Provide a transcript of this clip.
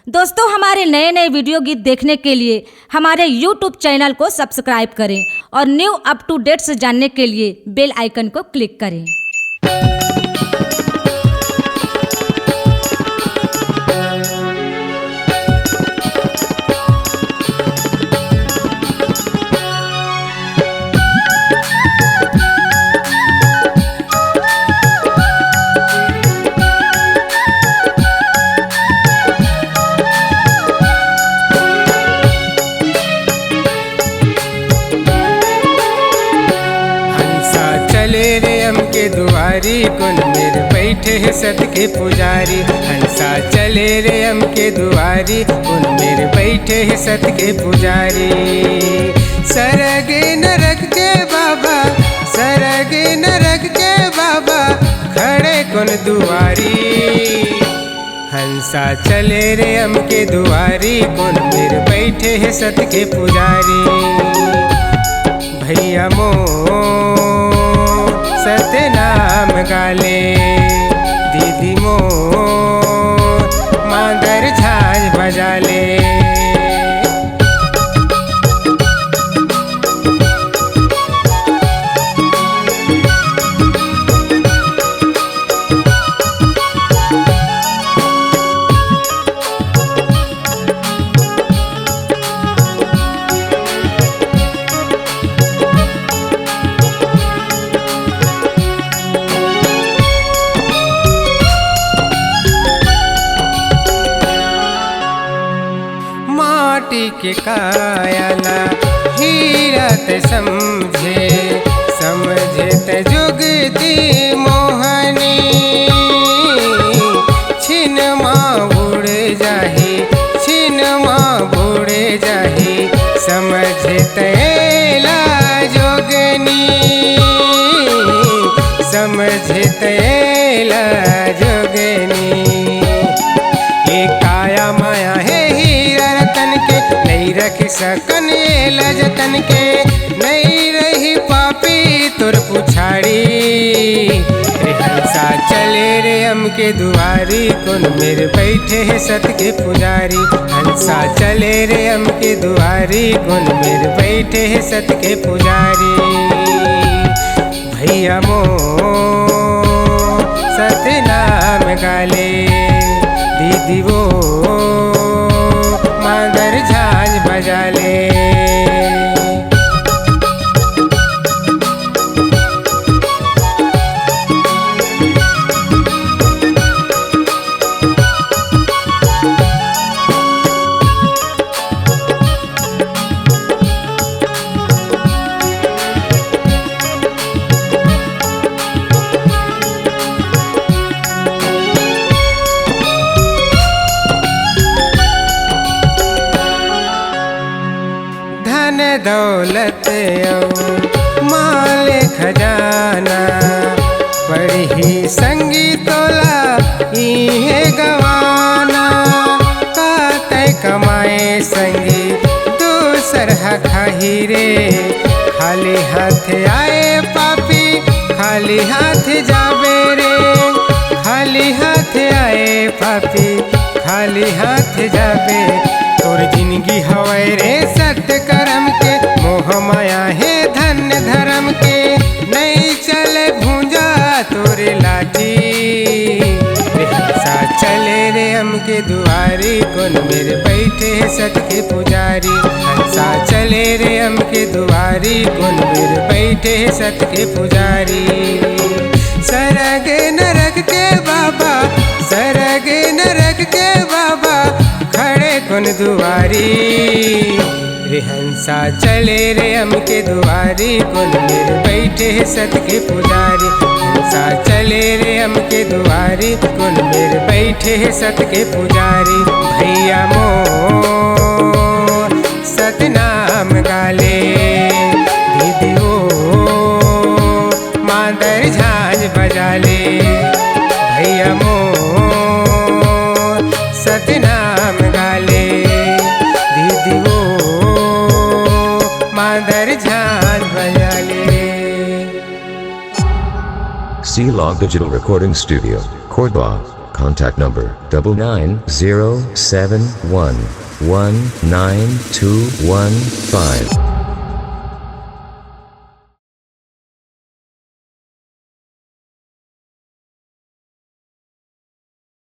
दोस्तों, हमारे नए नए वीडियो गीत देखने के लिए हमारे YouTube चैनल को सब्सक्राइब करें और न्यू अप टू डेट्स जानने के लिए बेल आइकन को क्लिक करें। के दुआरी कुन मेर बैठे है सत के पुजारी। हंसा चले रे हम के दुआरी कुन मेर बैठे है सत के पुजारी। सरग नरक के बाबा, सरग नरक के बाबा खड़े कुन दुआरी। हंसा चले रे हम के दुआरी कुन मेर बैठे है सत के पुजारी। भैया मो सतनाम गाले, दीदी मो मांगर झांझ बजाले। माटी के कायला हीरा ते समझे, समझे ते जुगती मोहनी। छिन माँ उड़ जाही, छिन माँ उड़ जाही, समझे तेला जोगनी, समझे तेला जोगनी। ये काया माया है रतन के नहीं रख सकन लजतन के, नहीं रही पापी तुर पुछाड़ी। रे हंसा चले रे हम के दुआरी कुन मेरे बैठे है सत के पुजारी। हंसा चले रे हम के दुआरी कुन मेरे बैठे है सत के पुजारी। भैया मो सतनाम गाले, दीदी वो मांगर झांझ बजाले। दौलत माल खजाना पढ़ी संगी तोला इहे गवाना। काते कमाए संगी दूसर खाही रे, खाली हाथ आए पापी खाली हाथ जाबे रे। खाली हाथ आए पापी खाली हाथ जाबे। तोर जिंदगी हवै रे सत्य कर्म के, मोह माया है धन्य धर्म के। नहीं चले भूंजा तोरे लाठी। रे हंसा चले रे हम के दुआरी कुन मेरे बैठे है सत के पुजारी। हंसा चले रे हम के दुआरी कुन मेरे बैठे है सत के पुजारी। सरग नरक के बाबा, सरग नरक के बाबा खड़े कुन दुआरी। रे हंसा चले रे हम के दुआरी कुन मेरे बैठे है सत के पुजारी। हंसा चले रे हम के दुआरी कुन मेरे बैठे है सत के पुजारी। भैया मो सतनाम गाले, दीदी ओ मांगर झांझ बजाले। भैया मो सतनाम गाले, दीदी वो मांगर झांझ बजाले। C Log Digital Recording Studio, Cordoba, Contact number 9907119215.